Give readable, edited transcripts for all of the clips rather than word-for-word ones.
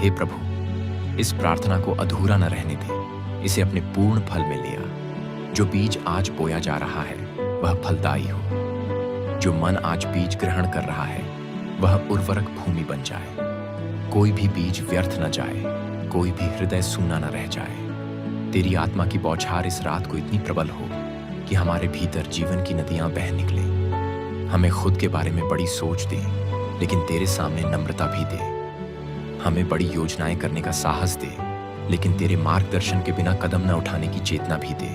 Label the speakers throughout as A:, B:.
A: हे प्रभु, इस प्रार्थना को अधूरा न रहने दे, इसे अपने पूर्ण फल में ले आ। जो बीज आज बोया जा रहा है वह फलदायी हो। जो मन आज बीज ग्रहण कर रहा है वह उर्वरक भूमि बन जाए। कोई भी बीज व्यर्थ न जाए, कोई भी हृदय सूना न रह जाए। तेरी आत्मा की बौछार इस रात को इतनी प्रबल हो कि हमारे भीतर जीवन की नदियां बह निकलें। हमें खुद के बारे में बड़ी सोच दे, लेकिन तेरे सामने नम्रता भी दे। हमें बड़ी योजनाएं करने का साहस दे, लेकिन तेरे मार्गदर्शन के बिना कदम न उठाने की चेतना भी दे।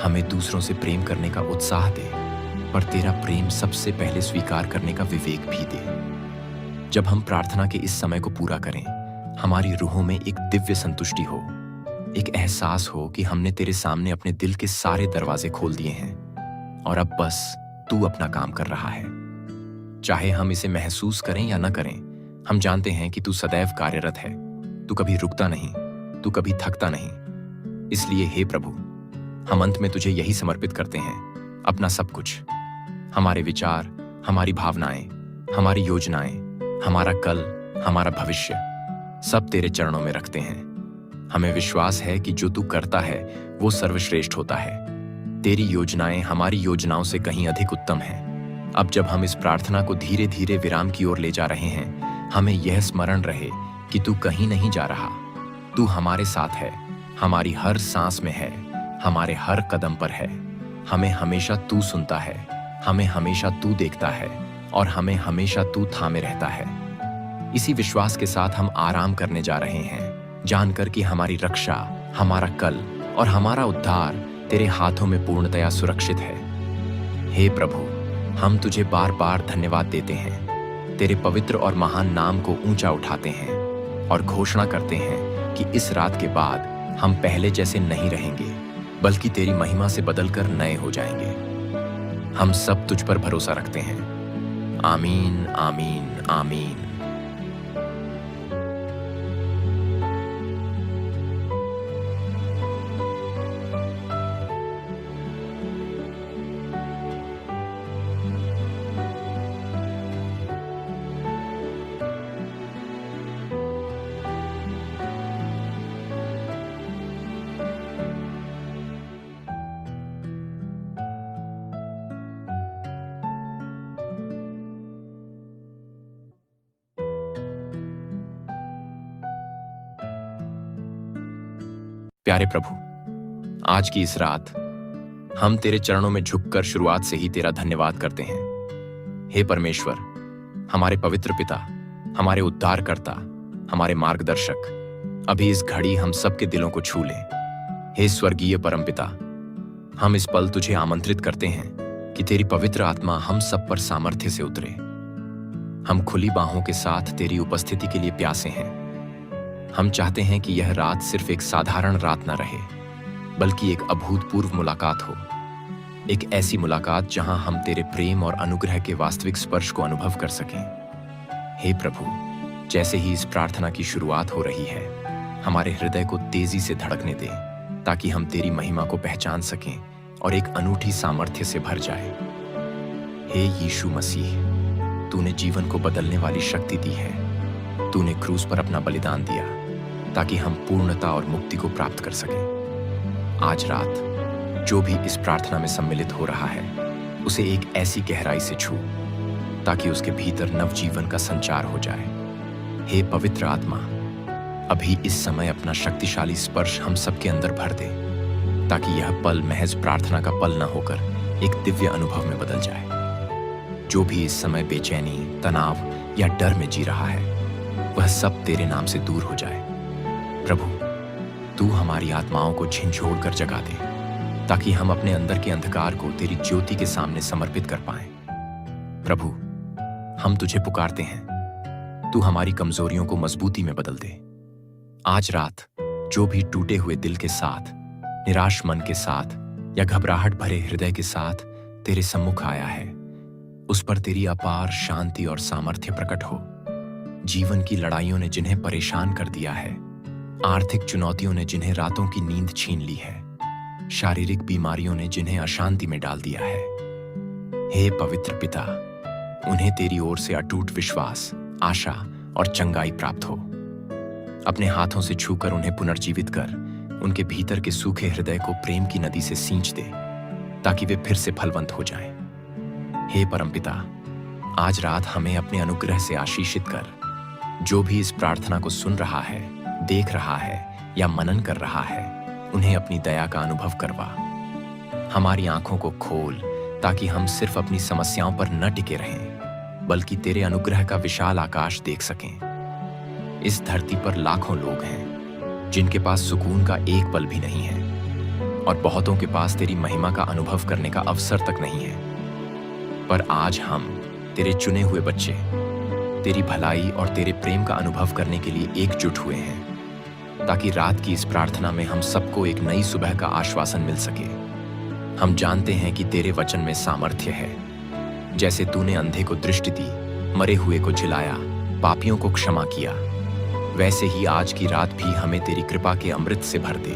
A: हमें दूसरों से प्रेम करने का उत्साह दे, पर तेरा प्रेम सबसे पहले स्वीकार करने का विवेक भी दे। जब हम प्रार्थना के इस समय को पूरा करें, हमारी रूहों में एक दिव्य संतुष्टि हो, एक एहसास हो कि हमने तेरे सामने अपने दिल के सारे दरवाजे खोल दिए हैं और अब बस तू अपना काम कर रहा है। चाहे हम इसे महसूस करें या न करें, हम जानते हैं कि तू सदैव कार्यरत है। तू कभी रुकता नहीं, तू कभी थकता नहीं। इसलिए हे प्रभु, हम अंत में तुझे यही समर्पित करते हैं, अपना सब कुछ। हमारे विचार, हमारी भावनाएं, हमारी योजनाएं, हमारा कल, हमारा भविष्य, सब तेरे चरणों में रखते हैं। हमें विश्वास है कि जो तू करता है वो सर्वश्रेष्ठ होता है। तेरी योजनाएं हमारी योजनाओं से कहीं अधिक उत्तम हैं। अब जब हम इस प्रार्थना को धीरे धीरे विराम की ओर ले जा रहे हैं, हमें यह स्मरण रहे कि तू कहीं नहीं जा रहा। तू हमारे साथ है, हमारी हर सांस में है, हमारे हर कदम पर है। हमें हमेशा तू सुनता है, हमें हमेशा तू देखता है और हमें हमेशा तू थामे रहता है। इसी विश्वास के साथ हम आराम करने जा रहे हैं, जानकर कि हमारी रक्षा, हमारा कल और हमारा उद्धार तेरे हाथों में पूर्णतया सुरक्षित है। हे प्रभु, हम तुझे बार बार धन्यवाद देते हैं, तेरे पवित्र और महान नाम को ऊंचा उठाते हैं और घोषणा करते हैं कि इस रात के बाद हम पहले जैसे नहीं रहेंगे, बल्कि तेरी महिमा से बदलकर नए हो जाएंगे। हम सब तुझ पर भरोसा रखते हैं। आमीन, आमीन, आमीन। प्यारे प्रभु, आज की इस रात हम तेरे चरणों में झुककर शुरुआत से ही तेरा धन्यवाद करते हैं। हे परमेश्वर, हमारे पवित्र पिता, हमारे उद्धारकर्ता, हमारे मार्गदर्शक, अभी इस घड़ी हम सबके दिलों को छू ले। हे स्वर्गीय परमपिता, हम इस पल तुझे आमंत्रित करते हैं कि तेरी पवित्र आत्मा हम सब पर सामर्थ्य से उतरे। हम खुली बाहों के साथ तेरी उपस्थिति के लिए प्यासे हैं। हम चाहते हैं कि यह रात सिर्फ एक साधारण रात न रहे, बल्कि एक अभूतपूर्व मुलाकात हो। एक ऐसी मुलाकात जहां हम तेरे प्रेम और अनुग्रह के वास्तविक स्पर्श को अनुभव कर सकें। हे प्रभु, जैसे ही इस प्रार्थना की शुरुआत हो रही है, हमारे हृदय को तेजी से धड़कने दे, ताकि हम तेरी महिमा को पहचान सकें और एक अनूठी सामर्थ्य से भर जाए। हे यीशु मसीह, तूने जीवन को बदलने वाली शक्ति दी है। तूने क्रूस पर अपना बलिदान दिया ताकि हम पूर्णता और मुक्ति को प्राप्त कर सकें। आज रात जो भी इस प्रार्थना में सम्मिलित हो रहा है, उसे एक ऐसी गहराई से छू ताकि उसके भीतर नवजीवन का संचार हो जाए। हे पवित्र आत्मा, अभी इस समय अपना शक्तिशाली स्पर्श हम सबके अंदर भर दे, ताकि यह पल महज प्रार्थना का पल न होकर एक दिव्य अनुभव में बदल जाए। जो भी इस समय बेचैनी, तनाव या डर में जी रहा है, वह सब तेरे नाम से दूर हो जाए। प्रभु, तू हमारी आत्माओं को झिझोड़ कर जगा दे, ताकि हम अपने अंदर के अंधकार को तेरी ज्योति के सामने समर्पित कर पाएं। प्रभु, हम तुझे पुकारते हैं, तू हमारी कमजोरियों को मजबूती में बदल दे। आज रात जो भी टूटे हुए दिल के साथ, निराश मन के साथ या घबराहट भरे हृदय के साथ तेरे सम्मुख आया है, उस पर तेरी अपार शांति और सामर्थ्य प्रकट हो। जीवन की लड़ाइयों ने जिन्हें परेशान कर दिया है, आर्थिक चुनौतियों ने जिन्हें रातों की नींद छीन ली है, शारीरिक बीमारियों ने जिन्हें अशांति में डाल दिया है, हे पवित्र पिता, उन्हें तेरी ओर से अटूट विश्वास, आशा और चंगाई प्राप्त हो। अपने हाथों से छूकर उन्हें पुनर्जीवित कर उनके भीतर के सूखे हृदय को प्रेम की नदी से सींच दे, ताकि वे फिर से फलवंत हो जाएं। हे परमपिता, आज रात हमें अपने अनुग्रह से आशीषित कर। जो भी इस प्रार्थना को सुन रहा है, देख रहा है या मनन कर रहा है, उन्हें अपनी दया का अनुभव करवा। हमारी आंखों को खोल, ताकि हम सिर्फ अपनी समस्याओं पर न टिके रहें, बल्कि तेरे अनुग्रह का विशाल आकाश देख सकें। इस धरती पर लाखों लोग हैं जिनके पास सुकून का एक पल भी नहीं है, और बहुतों के पास तेरी महिमा का अनुभव करने का अवसर तक नहीं है। पर आज हम, तेरे चुने हुए बच्चे, तेरी भलाई और तेरे प्रेम का अनुभव करने के लिए एकजुट हुए हैं, ताकि रात की इस प्रार्थना में हम सबको एक नई सुबह का आश्वासन मिल सके। हम जानते हैं कि तेरे वचन में सामर्थ्य है। जैसे तूने अंधे को दृष्टि दी, मरे हुए को जिलाया, पापियों को क्षमा किया, वैसे ही आज की रात भी हमें तेरी कृपा के अमृत से भर दे,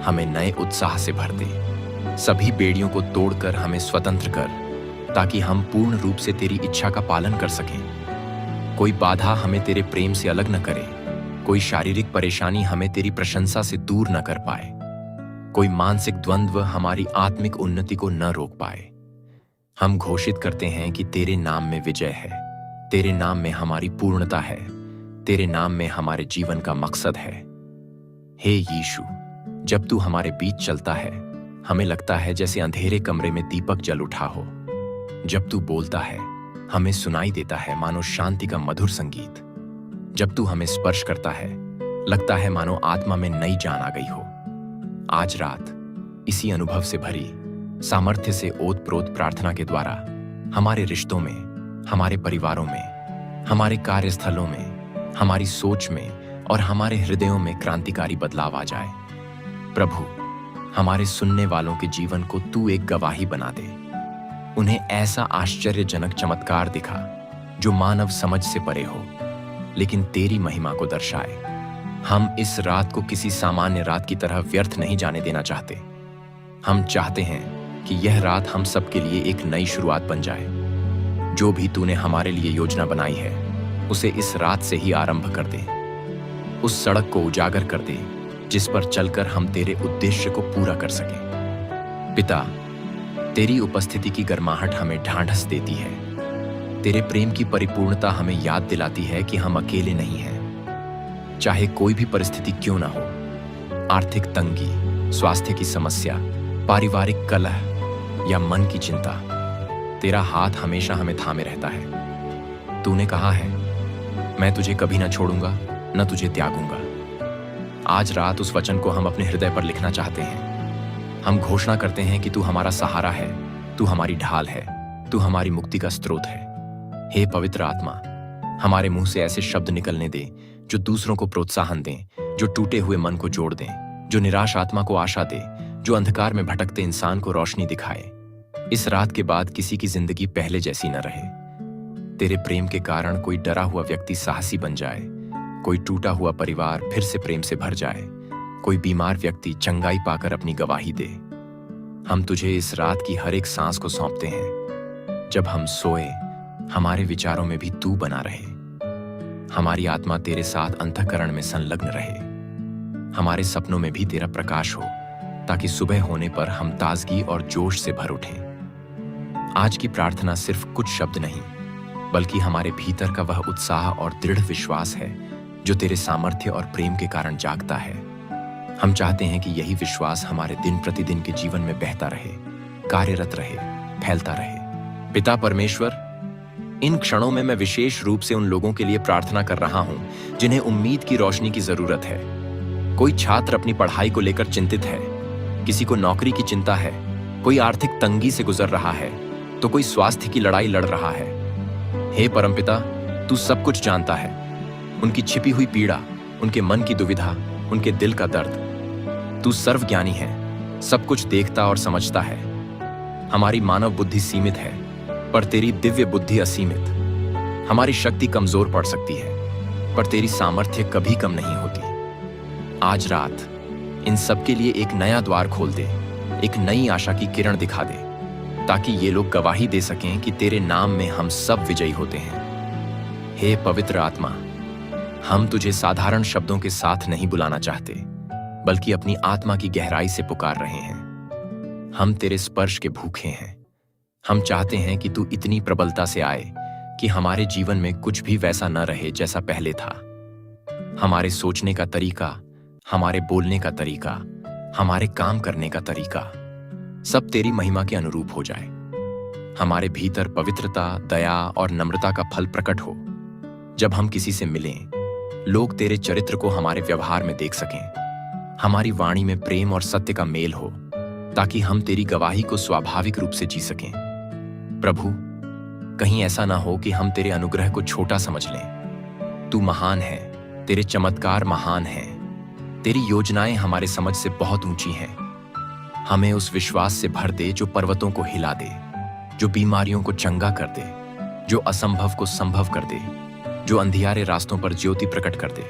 A: हमें नए उत्साह से भर दे। सभी बेड़ियों को तोड़कर हमें स्वतंत्र कर, ताकि हम पूर्ण रूप से तेरी इच्छा का पालन कर सकें। कोई बाधा हमें तेरे प्रेम से अलग न करे, कोई शारीरिक परेशानी हमें तेरी प्रशंसा से दूर न कर पाए, कोई मानसिक द्वंद्व हमारी आत्मिक उन्नति को न रोक पाए। हम घोषित करते हैं कि तेरे नाम में विजय है, तेरे नाम में हमारी पूर्णता है, तेरे नाम में हमारे जीवन का मकसद है। हे यीशु, जब तू हमारे बीच चलता है, हमें लगता है जैसे अंधेरे कमरे में दीपक जल उठा हो। जब तू बोलता है, हमें सुनाई देता है मानो शांति का मधुर संगीत। जब तू हमें स्पर्श करता है, लगता है मानो आत्मा में नई जान आ गई हो। आज रात इसी अनुभव से भरी, सामर्थ्य से ओतप्रोत प्रार्थना के द्वारा हमारे रिश्तों में, हमारे परिवारों में, हमारे कार्यस्थलों में, हमारी सोच में और हमारे हृदयों में क्रांतिकारी बदलाव आ जाए। प्रभु, हमारे सुनने वालों के जीवन को तू एक गवाही बना दे। उन्हें ऐसा आश्चर्यजनक चमत्कार दिखा जो मानव समझ से परे हो, लेकिन तेरी महिमा को दर्शाए। हम इस रात को किसी सामान्य रात की तरह व्यर्थ नहीं जाने देना चाहते। हम चाहते हैं कि यह रात हम सबके लिए एक नई शुरुआत बन जाए। जो भी तूने हमारे लिए योजना बनाई है, उसे इस रात से ही आरंभ कर दे। उस सड़क को उजागर कर दे जिस पर चलकर हम तेरे उद्देश्य को पूरा कर सकें। पिता, तेरी उपस्थिति की गर्माहट हमें ढांढस देती है। तेरे प्रेम की परिपूर्णता हमें याद दिलाती है कि हम अकेले नहीं हैं। चाहे कोई भी परिस्थिति क्यों ना हो, आर्थिक तंगी, स्वास्थ्य की समस्या, पारिवारिक कलह या मन की चिंता, तेरा हाथ हमेशा हमें थामे रहता है। तूने कहा है, मैं तुझे कभी ना छोड़ूंगा, न तुझे त्यागूंगा। आज रात उस वचन को हम अपने हृदय पर लिखना चाहते हैं। हम घोषणा करते हैं कि तू हमारा सहारा है, तू हमारी ढाल है, तू हमारी मुक्ति का स्रोत है। हे पवित्र आत्मा, हमारे मुंह से ऐसे शब्द निकलने दे जो दूसरों को प्रोत्साहन दें, जो टूटे हुए मन को जोड़ दें, जो निराश आत्मा को आशा दे, जो अंधकार में भटकते इंसान को रोशनी दिखाए। इस रात के बाद किसी की जिंदगी पहले जैसी न रहे। तेरे प्रेम के कारण कोई डरा हुआ व्यक्ति साहसी बन जाए, कोई टूटा हुआ परिवार फिर से प्रेम से भर जाए, कोई बीमार व्यक्ति चंगाई पाकर अपनी गवाही दे। हम तुझे इस रात की हर एक सांस को सौंपते हैं। जब हम सोए, हमारे विचारों में भी तू बना रहे, हमारी आत्मा तेरे साथ अंतःकरण में संलग्न रहे, हमारे सपनों में भी तेरा प्रकाश हो, ताकि सुबह होने पर हम ताजगी और जोश से भर उठें। आज की प्रार्थना सिर्फ कुछ शब्द नहीं, बल्कि हमारे भीतर का वह उत्साह और दृढ़ विश्वास है जो तेरे सामर्थ्य और प्रेम के कारण जागता है। हम चाहते हैं कि यही विश्वास हमारे दिन प्रतिदिन के जीवन में बहता रहे, कार्यरत रहे, फैलता रहे। पिता परमेश्वर, इन क्षणों में मैं विशेष रूप से उन लोगों के लिए प्रार्थना कर रहा हूं जिन्हें उम्मीद की रोशनी की जरूरत है। कोई छात्र अपनी पढ़ाई को लेकर चिंतित है, किसी को नौकरी की चिंता है, कोई आर्थिक तंगी से गुजर रहा है, तो कोई स्वास्थ्य की लड़ाई लड़ रहा है। हे परमपिता, तू सब कुछ जानता है, उनकी छिपी हुई पीड़ा, उनके मन की दुविधा, उनके दिल का दर्द। तू सर्वज्ञानी है, सब कुछ देखता और समझता है। हमारी मानव बुद्धि सीमित है, पर तेरी दिव्य बुद्धि असीमित। हमारी शक्ति कमजोर पड़ सकती है, पर तेरी सामर्थ्य कभी कम नहीं होती। आज रात इन सब के लिए एक नया द्वार खोल दे, एक नई आशा की किरण दिखा दे, ताकि ये लोग गवाही दे सकें कि तेरे नाम में हम सब विजयी होते हैं। हे पवित्र आत्मा, हम तुझे साधारण शब्दों के साथ नहीं बुलाना चाहते, बल्कि अपनी आत्मा की गहराई से पुकार रहे हैं। हम तेरे स्पर्श के भूखे हैं। हम चाहते हैं कि तू इतनी प्रबलता से आए कि हमारे जीवन में कुछ भी वैसा न रहे जैसा पहले था। हमारे सोचने का तरीका, हमारे बोलने का तरीका, हमारे काम करने का तरीका सब तेरी महिमा के अनुरूप हो जाए। हमारे भीतर पवित्रता, दया और नम्रता का फल प्रकट हो। जब हम किसी से मिलें, लोग तेरे चरित्र को हमारे व्यवहार में देख सकें। हमारी वाणी में प्रेम और सत्य का मेल हो, ताकि हम तेरी गवाही को स्वाभाविक रूप से जी सकें। प्रभु, कहीं ऐसा ना हो कि हम तेरे अनुग्रह को छोटा समझ लें। तू महान है, तेरे चमत्कार महान हैं, तेरी योजनाएं हमारे समझ से बहुत ऊंची हैं। हमें उस विश्वास से भर दे जो पर्वतों को हिला दे, जो बीमारियों को चंगा कर दे, जो असंभव को संभव कर दे, जो अंधियारे रास्तों पर ज्योति प्रकट कर दे।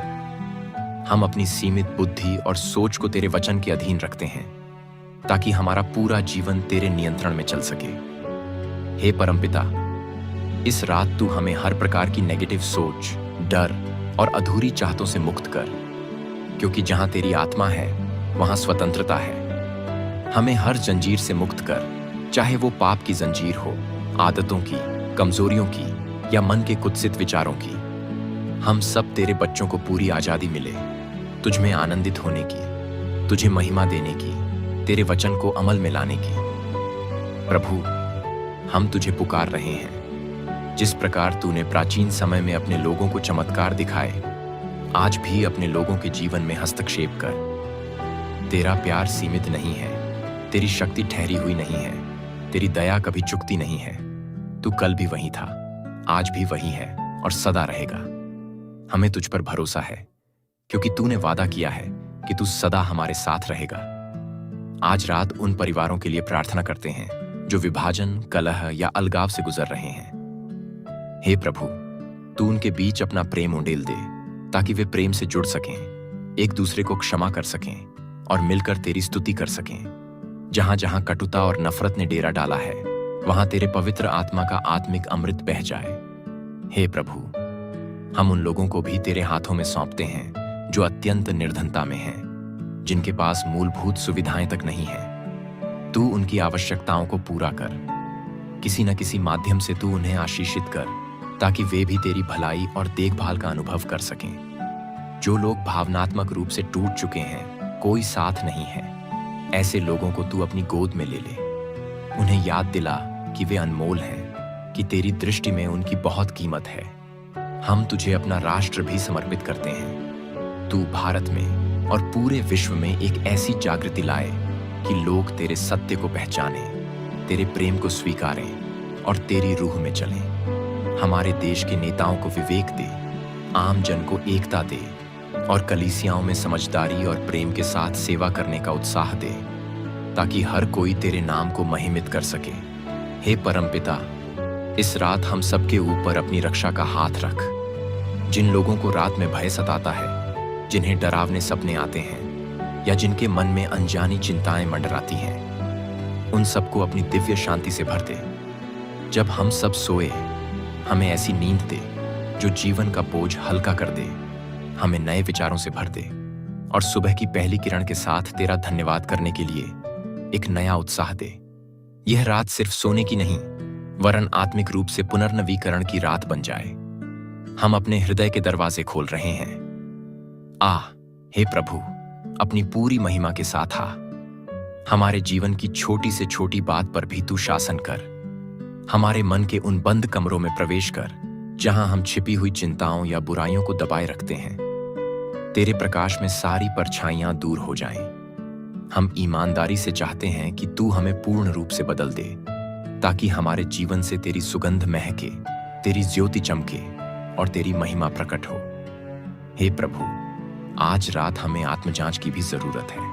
A: हम अपनी सीमित बुद्धि और सोच को तेरे वचन के अधीन रखते हैं, ताकि हमारा पूरा जीवन तेरे नियंत्रण में चल सके। हे परमपिता, इस रात तू हमें हर प्रकार की नेगेटिव सोच, डर और अधूरी चाहतों से मुक्त कर, क्योंकि जहां तेरी आत्मा है वहां स्वतंत्रता है। हमें हर जंजीर से मुक्त कर, चाहे वो पाप की जंजीर हो, आदतों की, कमजोरियों की या मन के कुत्सित विचारों की। हम सब तेरे बच्चों को पूरी आजादी मिले, तुझ में आनंदित होने की, तुझे महिमा देने की, तेरे वचन को अमल में लाने की। प्रभु, हम तुझे पुकार रहे हैं। जिस प्रकार तूने प्राचीन समय में अपने लोगों को चमत्कार दिखाए, आज भी अपने लोगों के जीवन में हस्तक्षेप कर। तेरा प्यार सीमित नहीं है, तेरी शक्ति ठहरी हुई नहीं है, तेरी दया कभी चुकती नहीं है। तू कल भी वही था, आज भी वही है और सदा रहेगा। हमें तुझ पर भरोसा है, क्योंकि तूने वादा किया है कि तू सदा हमारे साथ रहेगा। आज रात उन परिवारों के लिए प्रार्थना करते हैं जो विभाजन, कलह या अलगाव से गुजर रहे हैं। हे प्रभु, तू उनके बीच अपना प्रेम उंडेल दे, ताकि वे प्रेम से जुड़ सकें, एक दूसरे को क्षमा कर सकें और मिलकर तेरी स्तुति कर सकें। जहां जहां कटुता और नफरत ने डेरा डाला है, वहां तेरे पवित्र आत्मा का आत्मिक अमृत बह जाए। हे प्रभु, हम उन लोगों को भी तेरे हाथों में सौंपते हैं जो अत्यंत निर्धनता में हैं, जिनके पास मूलभूत सुविधाएं तक नहीं हैं। तू उनकी आवश्यकताओं को पूरा कर। किसी न किसी माध्यम से तू उन्हें आशीषित कर, ताकि वे भी तेरी भलाई और देखभाल का अनुभव कर सकें। जो लोग भावनात्मक रूप से टूट चुके हैं, कोई साथ नहीं है, ऐसे लोगों को तू अपनी गोद में ले ले। उन्हें याद दिला कि वे अनमोल हैं, कि तेरी दृष्टि में उनकी बहुत कीमत है। हम तुझे अपना राष्ट्र भी समर्पित करते हैं। तू भारत में और पूरे विश्व में एक ऐसी जागृति लाए कि लोग तेरे सत्य को पहचानें, तेरे प्रेम को स्वीकारें और तेरी रूह में चलें। हमारे देश के नेताओं को विवेक दे, आम जन को एकता दे और कलीसियाओं में समझदारी और प्रेम के साथ सेवा करने का उत्साह दे, ताकि हर कोई तेरे नाम को महिमित कर सके। हे परमपिता, इस रात हम सबके ऊपर अपनी रक्षा का हाथ रख। जिन लोगों को रात में भय सताता है, जिन्हें डरावने सपने आते हैं या जिनके मन में अनजानी चिंताएं मंडराती हैं, उन सबको अपनी दिव्य शांति से भर दे। जब हम सब सोए, हमें ऐसी नींद दे जो जीवन का बोझ हल्का कर दे, हमें नए विचारों से भर दे और सुबह की पहली किरण के साथ तेरा धन्यवाद करने के लिए एक नया उत्साह दे। यह रात सिर्फ सोने की नहीं, वरन आत्मिक रूप से पुनर्नवीकरण की रात बन जाए। हम अपने हृदय के दरवाजे खोल रहे हैं। हे प्रभु, अपनी पूरी महिमा के साथ आ। हमारे जीवन की छोटी से छोटी बात पर भी तू शासन कर। हमारे मन के उन बंद कमरों में प्रवेश कर, जहां हम छिपी हुई चिंताओं या बुराइयों को दबाए रखते हैं। तेरे प्रकाश में सारी परछाइयां दूर हो जाएं। हम ईमानदारी से चाहते हैं कि तू हमें पूर्ण रूप से बदल दे, ताकि हमारे जीवन से तेरी सुगंध महके, तेरी ज्योति चमके और तेरी महिमा प्रकट हो। हे प्रभु, आज रात हमें आत्मजांच की भी जरूरत है।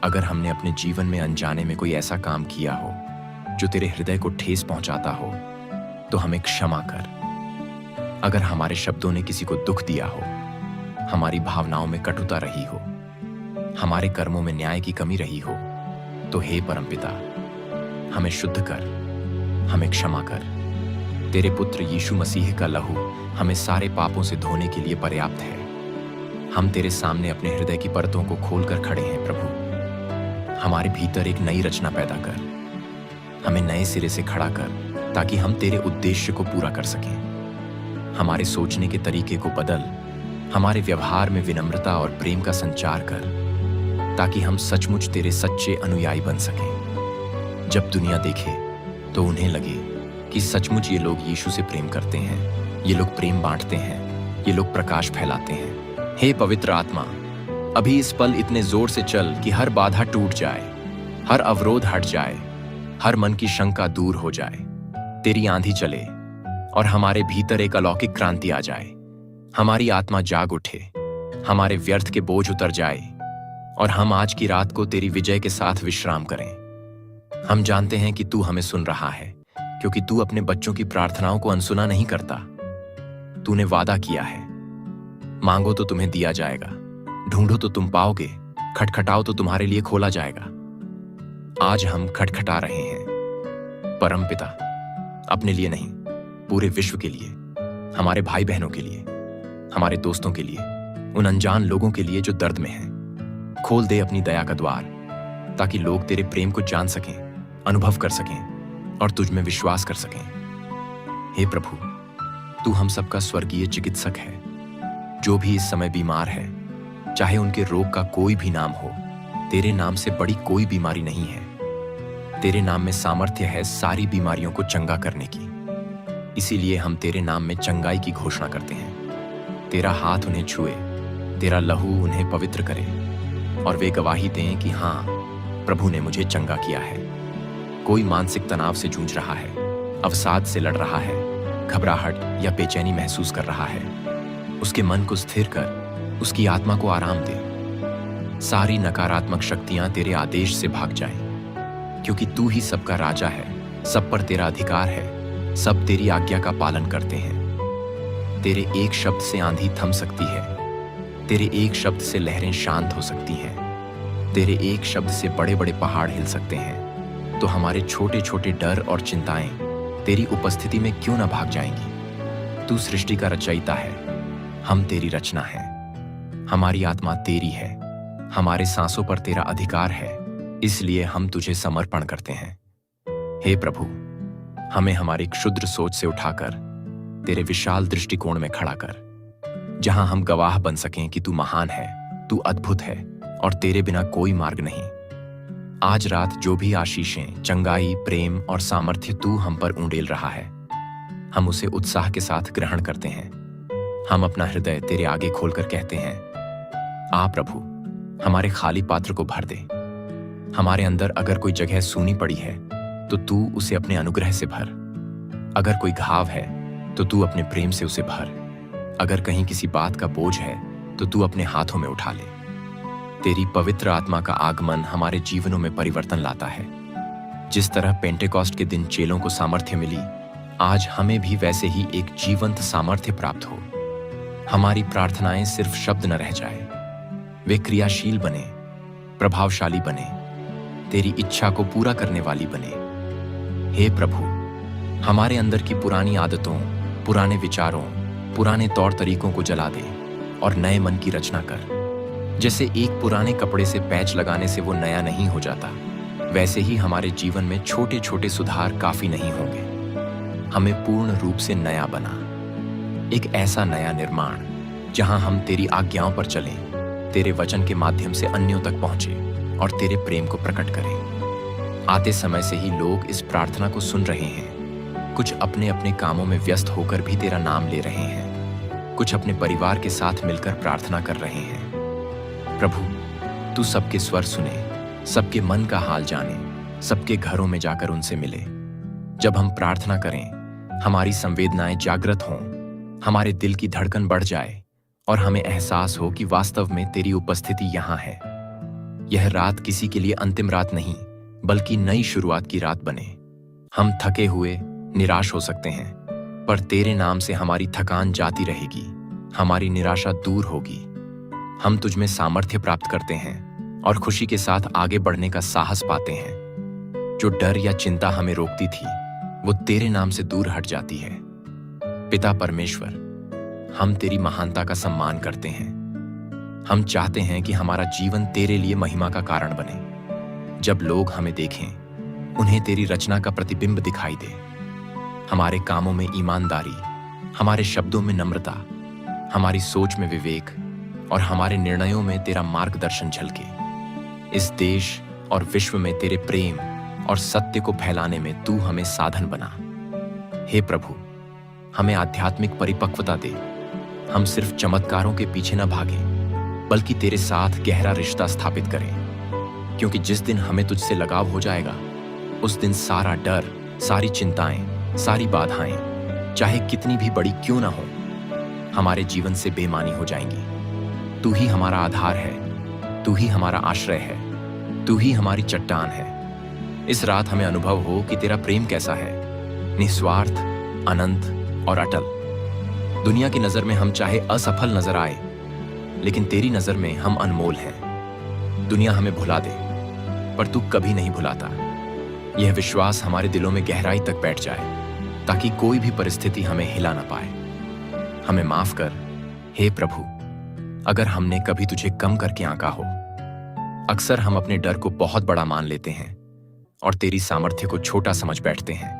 A: अगर हमने अपने जीवन में अनजाने में कोई ऐसा काम किया हो जो तेरे हृदय को ठेस पहुंचाता हो, तो हमें क्षमा कर। अगर हमारे शब्दों ने किसी को दुख दिया हो, हमारी भावनाओं में कटुता रही हो, हमारे कर्मों में न्याय की कमी रही हो, तो हे परमपिता, हमें शुद्ध कर, हमें क्षमा कर तेरे पुत्र यीशु मसीह का लहू हमें सारे पापों से धोने के लिए पर्याप्त है। हम तेरे सामने अपने हृदय की परतों को खोलकर खड़े हैं प्रभु। हमारे भीतर एक नई रचना पैदा कर, हमें नए सिरे से खड़ा कर ताकि हम तेरे उद्देश्य को पूरा कर सकें। हमारे सोचने के तरीके को बदल, हमारे व्यवहार में विनम्रता और प्रेम का संचार कर ताकि हम सचमुच तेरे सच्चे अनुयायी बन सकें। जब दुनिया देखे तो उन्हें लगे कि सचमुच ये लोग यीशु से प्रेम करते हैं, ये लोग प्रेम बांटते हैं, ये लोग प्रकाश फैलाते हैं। हे पवित्र आत्मा, अभी इस पल इतने जोर से चल कि हर बाधा टूट जाए, हर अवरोध हट जाए, हर मन की शंका दूर हो जाए। तेरी आंधी चले और हमारे भीतर एक अलौकिक क्रांति आ जाए। हमारी आत्मा जाग उठे, हमारे व्यर्थ के बोझ उतर जाए और हम आज की रात को तेरी विजय के साथ विश्राम करें। हम जानते हैं कि तू हमें सुन रहा है, क्योंकि तू अपने बच्चों की प्रार्थनाओं को अनसुना नहीं करता। तूने वादा किया है, मांगो तो तुम्हें दिया जाएगा, ढूंढो तो तुम पाओगे, खटखटाओ तो तुम्हारे लिए खोला जाएगा। आज हम खटखटा रहे हैं परमपिता, अपने लिए नहीं, पूरे विश्व के लिए, हमारे भाई बहनों के लिए, हमारे दोस्तों के लिए, उन अनजान लोगों के लिए जो दर्द में हैं। खोल दे अपनी दया का द्वार ताकि लोग तेरे प्रेम को जान सकें, अनुभव कर सकें और तुझ में विश्वास कर सकें। हे प्रभु, तू हम सबका स्वर्गीय चिकित्सक है। जो भी इस समय बीमार है, चाहे उनके रोग का कोई भी नाम हो, तेरे नाम से बड़ी कोई बीमारी नहीं है। तेरे नाम में सामर्थ्य है सारी बीमारियों को चंगा करने की। इसीलिए हम तेरे नाम में चंगाई की घोषणा करते हैं। तेरा हाथ उन्हें छुए, तेरा लहू उन्हें पवित्र करे और वे गवाही दें कि हाँ, प्रभु ने मुझे चंगा किया है। कोई मानसिक तनाव से जूझ रहा है, अवसाद से लड़ रहा है, घबराहट या बेचैनी महसूस कर रहा है, उसके मन को स्थिर कर, उसकी आत्मा को आराम दे। सारी नकारात्मक शक्तियां तेरे आदेश से भाग जाएं, क्योंकि तू ही सबका राजा है, सब पर तेरा अधिकार है, सब तेरी आज्ञा का पालन करते हैं। तेरे एक शब्द से आंधी थम सकती है, तेरे एक शब्द से लहरें शांत हो सकती हैं, तेरे एक शब्द से बड़े बड़े पहाड़ हिल सकते हैं। तो हमारे छोटे छोटे डर और चिंताएं तेरी उपस्थिति में क्यों ना भाग जाएंगी। तू सृष्टि का रचयिता है, हम तेरी रचना है, हमारी आत्मा तेरी है, हमारे सांसों पर तेरा अधिकार है, इसलिए हम तुझे समर्पण करते हैं। हे प्रभु, हमें हमारी क्षुद्र सोच से उठाकर तेरे विशाल दृष्टिकोण में खड़ा कर, जहां हम गवाह बन सकें कि तू महान है, तू अद्भुत है और तेरे बिना कोई मार्ग नहीं। आज रात जो भी आशीषें, चंगाई, प्रेम और सामर्थ्य तू हम पर उंडेल रहा है, हम उसे उत्साह के साथ ग्रहण करते हैं। हम अपना हृदय तेरे आगे खोलकर कहते हैं, आ प्रभु, हमारे खाली पात्र को भर दे। हमारे अंदर अगर कोई जगह सूनी पड़ी है तो तू उसे अपने अनुग्रह से भर। अगर कोई घाव है तो तू अपने प्रेम से उसे भर। अगर कहीं किसी बात का बोझ है तो तू अपने हाथों में उठा ले। तेरी पवित्र आत्मा का आगमन हमारे जीवनों में परिवर्तन लाता है। जिस तरह पेंटेकॉस्ट के दिन चेलों को सामर्थ्य मिली, आज हमें भी वैसे ही एक जीवंत सामर्थ्य प्राप्त हो। हमारी प्रार्थनाएं सिर्फ शब्द न रह जाए, वे क्रियाशील बने, प्रभावशाली बने, तेरी इच्छा को पूरा करने वाली बने। हे प्रभु, हमारे अंदर की पुरानी आदतों, पुराने विचारों, पुराने तौर तरीकों को जला दे और नए मन की रचना कर। जैसे एक पुराने कपड़े से पैच लगाने से वो नया नहीं हो जाता, वैसे ही हमारे जीवन में छोटे छोटे सुधार काफी नहीं होंगे। हमें पूर्ण रूप से नया बना, एक ऐसा नया निर्माण जहां हम तेरी आज्ञाओं पर चलें, तेरे वचन के माध्यम से अन्यों तक पहुंचे और तेरे प्रेम को प्रकट करें। आते समय से ही लोग इस प्रार्थना को सुन रहे हैं। कुछ अपने अपने कामों में व्यस्त होकर भी तेरा नाम ले रहे हैं, कुछ अपने परिवार के साथ मिलकर प्रार्थना कर रहे हैं। प्रभु, तू सबके स्वर सुने, सबके मन का हाल जाने, सबके घरों में जाकर उनसे मिले। जब हम प्रार्थना करें, हमारी संवेदनाएं जागृत हों, हमारे दिल की धड़कन बढ़ जाए और हमें एहसास हो कि वास्तव में तेरी उपस्थिति यहाँ है। यह रात किसी के लिए अंतिम रात नहीं, बल्कि नई शुरुआत की रात बने। हम थके हुए, निराश हो सकते हैं, पर तेरे नाम से हमारी थकान जाती रहेगी, हमारी निराशा दूर होगी। हम तुझ में सामर्थ्य प्राप्त करते हैं और खुशी के साथ आगे बढ़ने का साहस पाते हैं। जो डर या चिंता हमें रोकती थी, वो तेरे नाम से दूर हट जाती है। पिता परमेश्वर, हम तेरी महानता का सम्मान करते हैं। हम चाहते हैं कि हमारा जीवन तेरे लिए महिमा का कारण बने। जब लोग हमें देखें, उन्हें तेरी रचना का प्रतिबिंब दिखाई दे। हमारे कामों में ईमानदारी, हमारे शब्दों में नम्रता, हमारी सोच में विवेक और हमारे निर्णयों में तेरा मार्गदर्शन झलके। इस देश और विश्व में तेरे प्रेम और सत्य को फैलाने में तू हमें साधन बना। हे प्रभु, हमें आध्यात्मिक परिपक्वता दे। हम सिर्फ चमत्कारों के पीछे न भागें, बल्कि तेरे साथ गहरा रिश्ता स्थापित करें, क्योंकि जिस दिन हमें तुझसे लगाव हो जाएगा, उस दिन सारा डर, सारी चिंताएं, सारी बाधाएं, चाहे कितनी भी बड़ी क्यों ना हो, हमारे जीवन से बेमानी हो जाएंगी। तू ही हमारा आधार है, तू ही हमारा आश्रय है, तू ही हमारी चट्टान है। इस रात हमें अनुभव हो कि तेरा प्रेम कैसा है, निस्वार्थ, अनंत और अटल। दुनिया की नजर में हम चाहे असफल नजर आए, लेकिन तेरी नजर में हम अनमोल हैं। दुनिया हमें भुला दे, पर तू कभी नहीं भुलाता। यह विश्वास हमारे दिलों में गहराई तक बैठ जाए, ताकि कोई भी परिस्थिति हमें हिला ना पाए। हमें माफ कर, हे प्रभु, अगर हमने कभी तुझे कम करके आंका हो। अक्सर हम अपने डर को बहुत बड़ा मान लेते हैं और तेरी सामर्थ्य को छोटा समझ बैठते हैं।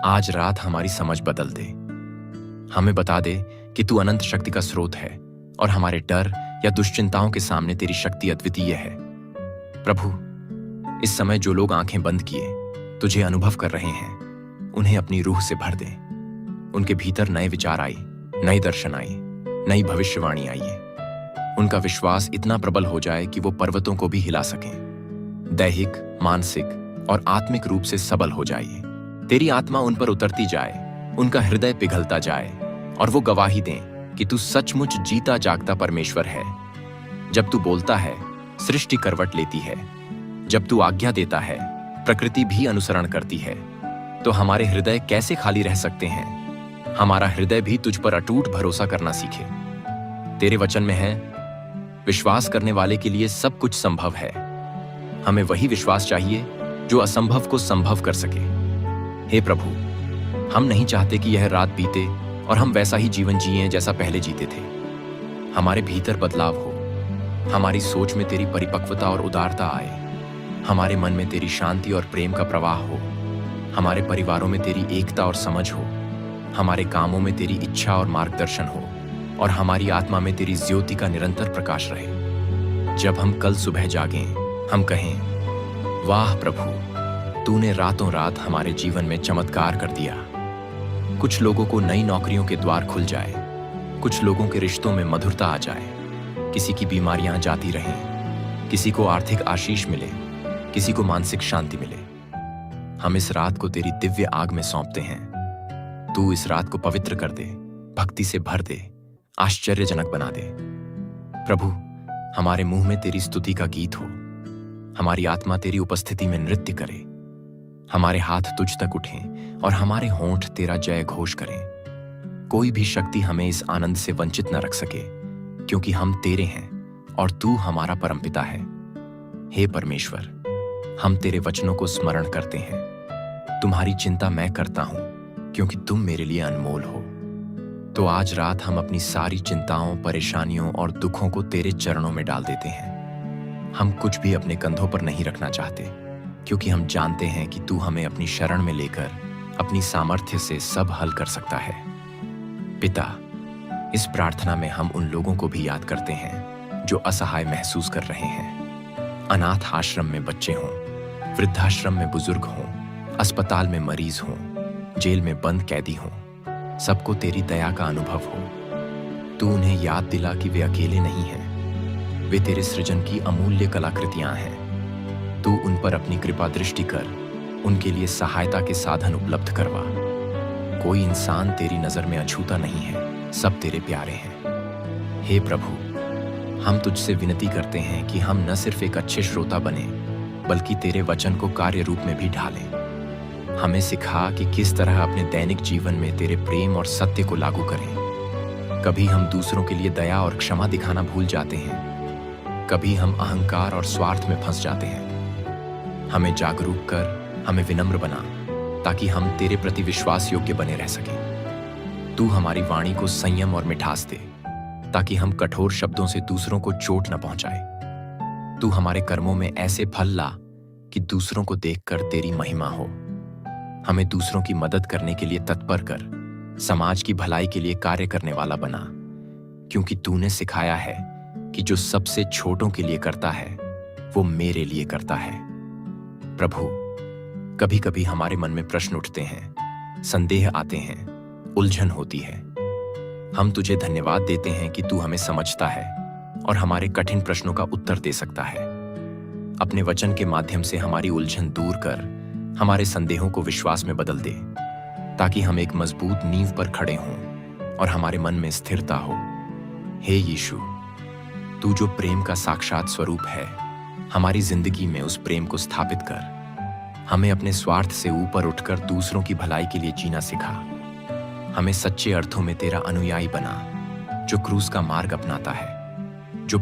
A: आज रात हमारी समझ बदल दे। हमें बता दे कि तू अनंत शक्ति का स्रोत है और हमारे डर या दुश्चिंताओं के सामने तेरी शक्ति अद्वितीय है। प्रभु, इस समय जो लोग आंखें बंद किए तुझे अनुभव कर रहे हैं, उन्हें अपनी रूह से भर दे। उनके भीतर नए विचार आए, नए दर्शन आए, नई भविष्यवाणी आई है। उनका विश्वास इतना प्रबल हो जाए कि वो पर्वतों को भी हिला सकें। दैहिक, मानसिक और आत्मिक रूप से सबल हो जाइए। तेरी आत्मा उन पर उतरती जाए, उनका हृदय पिघलता जाए और वो गवाही दें कि तू सचमुच जीता जागता परमेश्वर है। जब तू बोलता है, सृष्टि करवट लेती है। जब तू आज्ञा देता है, प्रकृति भी अनुसरण करती है। तो हमारे हृदय कैसे खाली रह सकते हैं? हमारा हृदय भी तुझ पर अटूट भरोसा करना सीखे। तेरे वचन में है, विश्वास करने वाले के लिए सब कुछ संभव है। हमें वही विश्वास चाहिए जो असंभव को संभव कर सके। हे प्रभु, हम नहीं चाहते कि यह रात बीते और हम वैसा ही जीवन जिएं जैसा पहले जीते थे। हमारे भीतर बदलाव हो, हमारी सोच में तेरी परिपक्वता और उदारता आए, हमारे मन में तेरी शांति और प्रेम का प्रवाह हो, हमारे परिवारों में तेरी एकता और समझ हो, हमारे कामों में तेरी इच्छा और मार्गदर्शन हो और हमारी आत्मा में तेरी ज्योति का निरंतर प्रकाश रहे। जब हम कल सुबह जागें, हम कहें, वाह प्रभु, तूने रातों रात हमारे जीवन में चमत्कार कर दिया। कुछ लोगों को नई नौकरियों के द्वार खुल जाए, कुछ लोगों के रिश्तों में मधुरता आ जाए, किसी की बीमारियां जाती रहें, किसी को आर्थिक आशीष मिले, किसी को मानसिक शांति मिले। हम इस रात को तेरी दिव्य आग में सौंपते हैं। तू इस रात को पवित्र कर दे, भक्ति से भर दे, आश्चर्यजनक बना दे। प्रभु, हमारे मुंह में तेरी स्तुति का गीत हो, हमारी आत्मा तेरी उपस्थिति में नृत्य करे, हमारे हाथ तुझ तक उठें और हमारे होंठ तेरा जय घोष करें। कोई भी शक्ति हमें इस आनंद से वंचित न रख सके, क्योंकि हम तेरे हैं और तू हमारा परमपिता है। हे परमेश्वर, हम तेरे वचनों को स्मरण करते हैं। तुम्हारी चिंता मैं करता हूं, क्योंकि तुम मेरे लिए अनमोल हो। तो आज रात हम अपनी सारी चिंताओं, परेशानियों और दुखों को तेरे चरणों में डाल देते हैं। हम कुछ भी अपने कंधों पर नहीं रखना चाहते, क्योंकि हम जानते हैं कि तू हमें अपनी शरण में लेकर अपनी सामर्थ्य से सब हल कर सकता है। पिता, इस प्रार्थना में हम उन लोगों को भी याद करते हैं जो असहाय महसूस कर रहे हैं। अनाथ आश्रम में बच्चे हों, वृद्धाश्रम में बुजुर्ग हों, अस्पताल में मरीज हों, जेल में बंद कैदी हों, सबको तेरी दया का अनुभव हो। तू उन्हें याद दिला कि वे अकेले नहीं हैं, वे तेरे सृजन की अमूल्य कलाकृतियां हैं। तू उन पर अपनी कृपा दृष्टि कर, उनके लिए सहायता के साधन उपलब्ध करवा। कोई इंसान तेरी नजर में अछूता नहीं है, सब तेरे प्यारे हैं। हे प्रभु, हम तुझसे विनती करते हैं कि हम न सिर्फ एक अच्छे श्रोता बने, बल्कि तेरे वचन को कार्य रूप में भी ढालें। हमें सिखा कि किस तरह अपने दैनिक जीवन में तेरे प्रेम और सत्य को लागू करें। कभी हम दूसरों के लिए दया और क्षमा दिखाना भूल जाते हैं, कभी हम अहंकार और स्वार्थ में फंस जाते हैं। हमें जागरूक कर, हमें विनम्र बना, ताकि हम तेरे प्रति विश्वास योग्य बने रह सकें। तू हमारी वाणी को संयम और मिठास दे, ताकि हम कठोर शब्दों से दूसरों को चोट न पहुंचाए। तू हमारे कर्मों में ऐसे फल ला कि दूसरों को देखकर तेरी महिमा हो। हमें दूसरों की मदद करने के लिए तत्पर कर, समाज की भलाई के लिए कार्य करने वाला बना, क्योंकि तूने सिखाया है कि जो सबसे छोटों के लिए करता है वो मेरे लिए करता है। प्रभु, कभी कभी हमारे मन में प्रश्न उठते हैं, संदेह आते हैं, उलझन होती है। हम तुझे धन्यवाद देते हैं कि तू हमें समझता है और हमारे कठिन प्रश्नों का उत्तर दे सकता है। अपने वचन के माध्यम से हमारी उलझन दूर कर हमारे संदेहों को विश्वास में बदल दे, ताकि हम एक मजबूत नींव पर खड़े हों और हमारे मन में स्थिरता हो। हे यीशु, तू जो प्रेम का साक्षात स्वरूप है, हमारी जिंदगी में उस प्रेम को स्थापित कर। हमें अपने स्वार्थ से ऊपर उठकर दूसरों की भलाई के लिए जीना सिखा। हमें सच्चे अर्थों में तेरा अनुयायी बना, जो क्रूस का मार्ग अपनाता है, जो